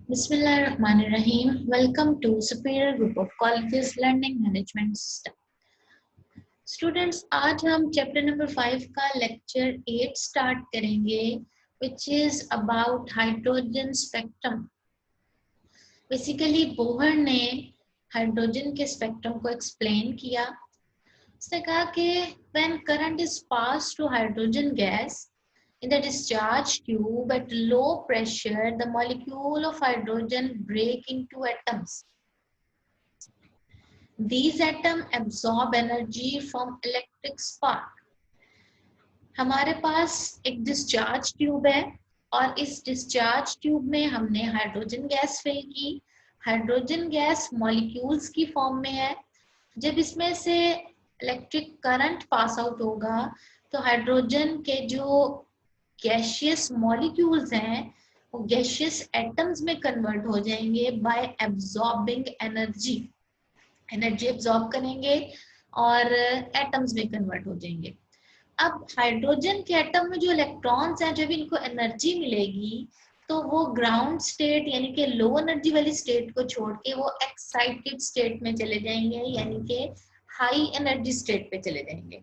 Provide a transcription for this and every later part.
Bismillahirrahmanirrahim. Welcome to Superior Group of Colleges Learning Management System. Students, आज हम chapter number 5 का lecture 8 start करेंगे, which is about hydrogen spectrum. Basically Bohr ने hydrogen के spectrum को explain किया. उसने कहा कि when current is passed to hydrogen gas in the discharge tube at low pressure, the molecule of hydrogen break into atoms. These atoms absorb energy from electric spark. हमारे पास एक discharge tube है और इस discharge tube में हमने hydrogen gas fill की. Hydrogen gas molecules की form में है. जब इसमें से इलेक्ट्रिक करंट पास आउट होगा तो हाइड्रोजन के जो गैशियस मॉलिक्यूल्स हैं वो गैशियस एटम्स में कन्वर्ट हो जाएंगे bye absorbing energy. Energy absorb करेंगे और एटम्स में कन्वर्ट हो जाएंगे. अब हाइड्रोजन के एटम में जो इलेक्ट्रॉन्स हैं, जब इनको एनर्जी मिलेगी तो वो ग्राउंड स्टेट यानी कि लो एनर्जी वाली स्टेट को छोड़ के वो एक्साइटेड स्टेट में चले जाएंगे, यानी कि हाई एनर्जी स्टेट पे चले जाएंगे.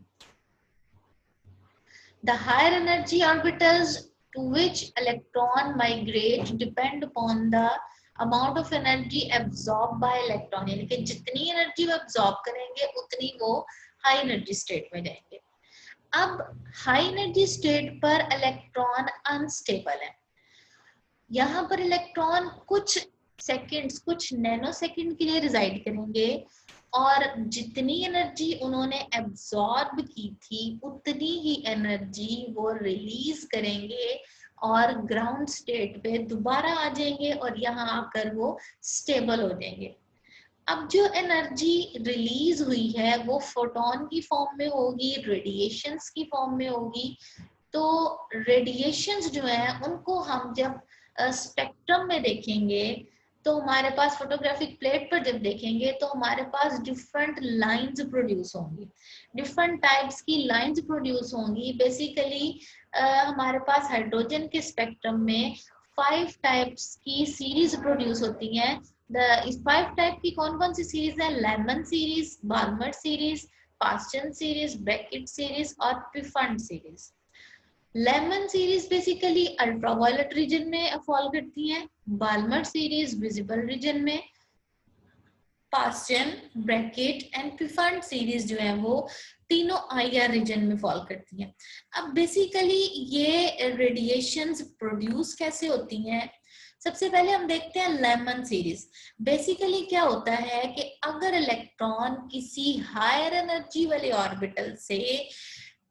The higher energy orbitals to which electron migrate depend upon the amount of energy absorbed by electron. यानी कि जितनी एनर्जी वो absorb करेंगे उतनी वो हाई एनर्जी स्टेट में जाएंगे. अब हाई एनर्जी स्टेट पर इलेक्ट्रॉन अनस्टेबल है. यहाँ पर इलेक्ट्रॉन कुछ सेकंड्स, कुछ नैनो सेकंड के लिए रिजाइड करेंगे और जितनी एनर्जी उन्होंने एब्जॉर्ब की थी उतनी ही एनर्जी वो रिलीज करेंगे और ग्राउंड स्टेट पे दोबारा आ जाएंगे और यहाँ आकर वो स्टेबल हो जाएंगे. अब जो एनर्जी रिलीज हुई है वो फोटोन की फॉर्म में होगी, रेडिएशंस की फॉर्म में होगी. तो रेडिएशंस जो है उनको हम जब स्पेक्ट्रम में देखेंगे तो हमारे पास फोटोग्राफिक प्लेट पर जब देखेंगे तो हमारे पास डिफरेंट लाइंस प्रोड्यूस होंगी, डिफरेंट टाइप्स की लाइंस प्रोड्यूस होंगी. बेसिकली हमारे पास हाइड्रोजन के स्पेक्ट्रम में 5 टाइप्स की सीरीज प्रोड्यूस होती हैं. इस 5 टाइप की कौन कौन सी सीरीज है? Lyman series, Balmer series, Paschen series, Brackett series और Pfund series. Lyman series basically ultraviolet region में फॉल करती हैं. बाल्मर सीरीज विजिबल रीजन में. Paschen, Brackett and Pfund series जो है वो तीनों आईआर रीजन में फॉल करती हैं. अब बेसिकली ये रेडिएशंस प्रोड्यूस कैसे होती हैं? सबसे पहले हम देखते हैं लेमन सीरीज. बेसिकली क्या होता है कि अगर इलेक्ट्रॉन किसी हायर एनर्जी वाले ऑर्बिटल से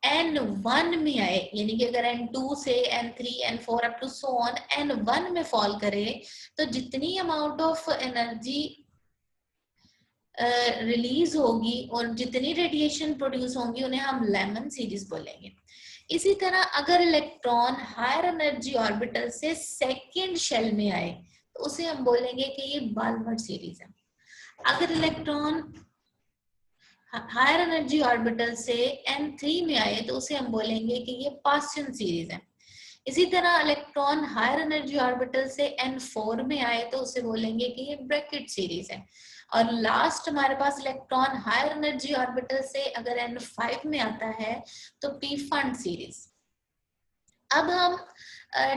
N1 में आए, यानी कि अगर N2 से N3, N4 up to so on N1 में फॉल करे तो जितनी अमाउंट ऑफ एनर्जी रिलीज होगी और जितनी रेडिएशन प्रोड्यूस होंगी उन्हें हम लेमन सीरीज बोलेंगे. इसी तरह अगर इलेक्ट्रॉन हायर एनर्जी ऑर्बिटल से सेकेंड शेल में आए तो उसे हम बोलेंगे कि ये बाल्मर सीरीज है. अगर इलेक्ट्रॉन हायर एनर्जी ऑर्बिटल से N3 में आए तो उसे हम बोलेंगे कि ये पास्चन सीरीज है. इसी तरह इलेक्ट्रॉन हायर एनर्जी ऑर्बिटल से N4 में आए तो उसे बोलेंगे कि ये ब्रैकेट सीरीज है. और लास्ट हमारे पास इलेक्ट्रॉन हायर एनर्जी ऑर्बिटल से अगर N5 में आता है तो पी फंड सीरीज. अब हम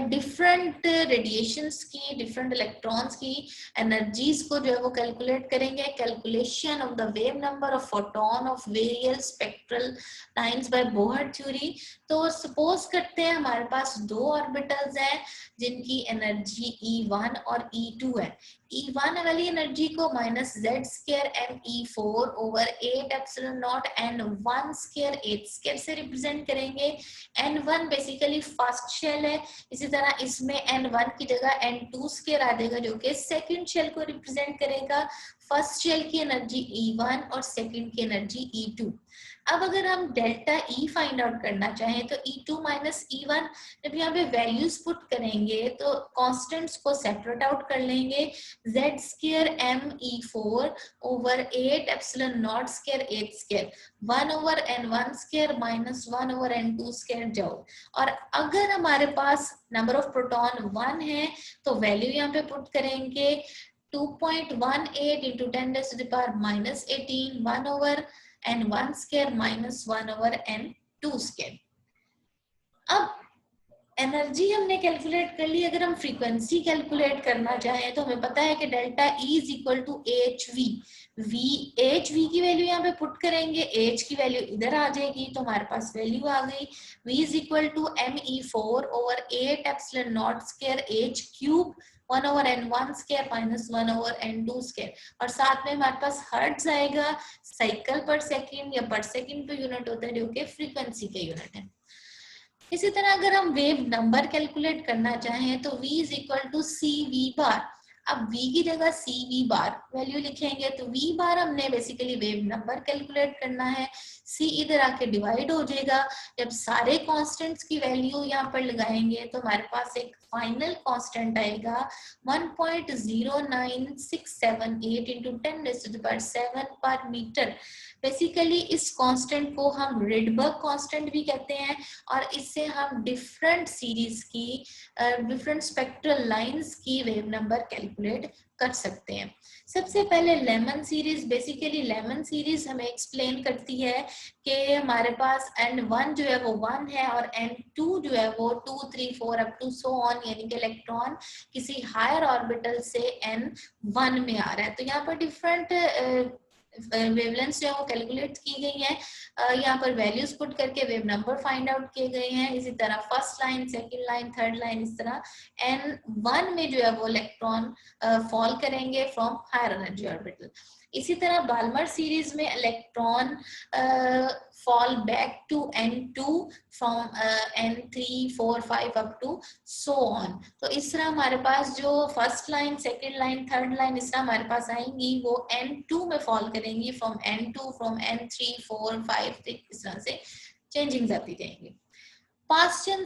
डिफरेंट रेडिएशंस की, डिफरेंट इलेक्ट्रॉन्स की एनर्जीज को जो है वो कैलकुलेट करेंगे. Calculation of the wave number of photon of various spectral lines by Bohr theory. तो सपोज करते हैं हमारे पास दो ऑर्बिटल्स हैं जिनकी एनर्जी E1 और E2 है. E1 वाली एनर्जी को -z² NE4 over 8 epsilon not N1² 8² से रिप्रेजेंट करेंगे. N1 बेसिकली फर्स्ट शेल है. इसी तरह इसमें N1 की जगह N2² आ जाएगा जो कि सेकंड शेल को रिप्रेजेंट करेगा. फर्स्ट शेल की एनर्जी E1 और सेकंड की एनर्जी E2। अब अगर हम डेल्टा E फाइंड आउट करना चाहें तो E2 माइनस E1, जब यहाँ पे वैल्यूज पुट करेंगे तो कॉन्स्टेंट्स को सेपरेट आउट कर लेंगे। Z square ME4 over 8 epsilon naught square 8 square 1 over N1 square minus 1 over N2 square joule. और अगर हमारे पास नंबर ऑफ प्रोटॉन 1 है तो वैल्यू यहाँ पे पुट करेंगे 2.18 into 10 raised to the power minus 18 1 over N1 square minus 1 over N2 square। अब energy हमने कैलकुलेट कर ली। अगर हम फ्रीक्वेंसी कैलकुलेट करना चाहें तो हमें पता है कि delta E is equal to h v की वैल्यू यहाँ पे पुट करेंगे, एच की वैल्यू इधर आ जाएगी तो हमारे पास वैल्यू आ गई V is equal to ME4 over 8 epsilon naught square h cube 1 over N1 square minus 1 over N2 square. और साथ में हमारे पास हर्ट्ज आएगा, साइकिल पर सेकेंड या पर सेकेंड पे यूनिट होता है जो कि फ्रीक्वेंसी का यूनिट है। इसी तरह अगर हम वेव नंबर कैलकुलेट करना चाहें तो v is equal to c v bar. अब v की जगह सी वी बार वैल्यू लिखेंगे तो v बार हमने बेसिकली वेव नंबर कैलकुलेट करना है। c इधर आके डिवाइड हो जाएगा। जब सारे कांस्टेंट्स की वैल्यू यहाँ पर लगाएंगे तो हमारे पास एक फाइनल कांस्टेंट आएगा 1.09678 into 10 raised to the power 7 पर मीटर। बेसिकली इस कांस्टेंट को हम रिडबर्ग कांस्टेंट भी कहते हैं और इससे हम डिफरेंट सीरीज की डिफरेंट स्पेक्ट्रल लाइंस की वेव नंबर कैलकुलेट कर सकते हैं। सबसे पहले lemon series. Basically Lyman series हमें एक्सप्लेन करती है कि हमारे पास N1 जो है वो 1 है और N2 जो है वो 2 3 4 अप टू सो ऑन, यानी कि इलेक्ट्रॉन किसी हायर ऑर्बिटल से N1 में आ रहा है। तो यहाँ पर डिफरेंट वेवलेंथ जो है वो कैलकुलेट की गई है। यहाँ पर वैल्यूज पुट करके वेव नंबर फाइंड आउट किए गए हैं। इसी तरह first line, second line, third line, इस तरह N1 में जो है वो इलेक्ट्रॉन फॉल करेंगे फ्रॉम हायर एनर्जी ऑर्बिटल। इसी तरह बाल्मर सीरीज में electron fall back to N2 from N3 4 5 up to so on। तो इस तरह हमारे पास जो first line, second line, third line इस तरह हमारे पास आएंगी वो N2 में फॉल करेंगी फ्रॉम N2 फ्रॉम N3 4 5 6 इस तरह से चेंजिंग आती जाएंगी। पास्टन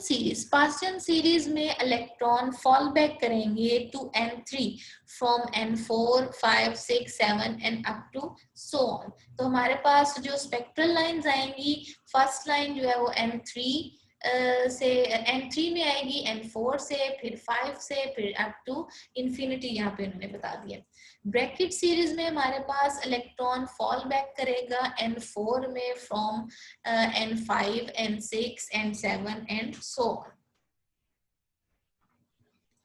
सीरीज में इलेक्ट्रॉन फॉल बैक करेंगे to N3 from N4 5 6 7 and up to so on. तो हमारे पास जो स्पेक्ट्रल लाइंस आएंगी, फर्स्ट लाइन जो है वो N3 से N3 में आएगी, N4 से, फिर 5 से, फिर अप टू इंफिनिटी यहाँ पे उन्होंने बता दिया। ब्रैकेट सीरीज में हमारे पास इलेक्ट्रॉन फॉल बैक करेगा N4 में from N5 N6 N7 and so on.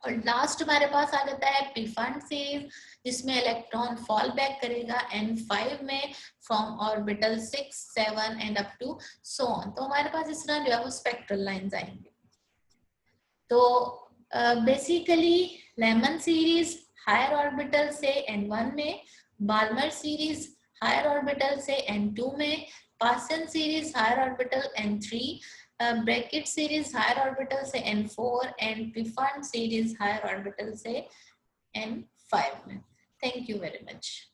और लास्ट हमारे पास आ जाता है प्रीफंड सीरीज जिसमें इलेक्ट्रॉन फॉल बैक करेगा N5 में from orbital 6 7 and up to so on. तो हमारे पास इस तरह जो है वो स्पेक्ट्रल लाइंस आएंगे। तो basically Lyman series higher orbital से N1 में, बाल्मर सीरीज हायर ऑर्बिटल से N2 में, Paschen series higher orbital N3, Brackett series higher orbital से N4 and Pfund series higher orbital से N5 में। Thank you very much.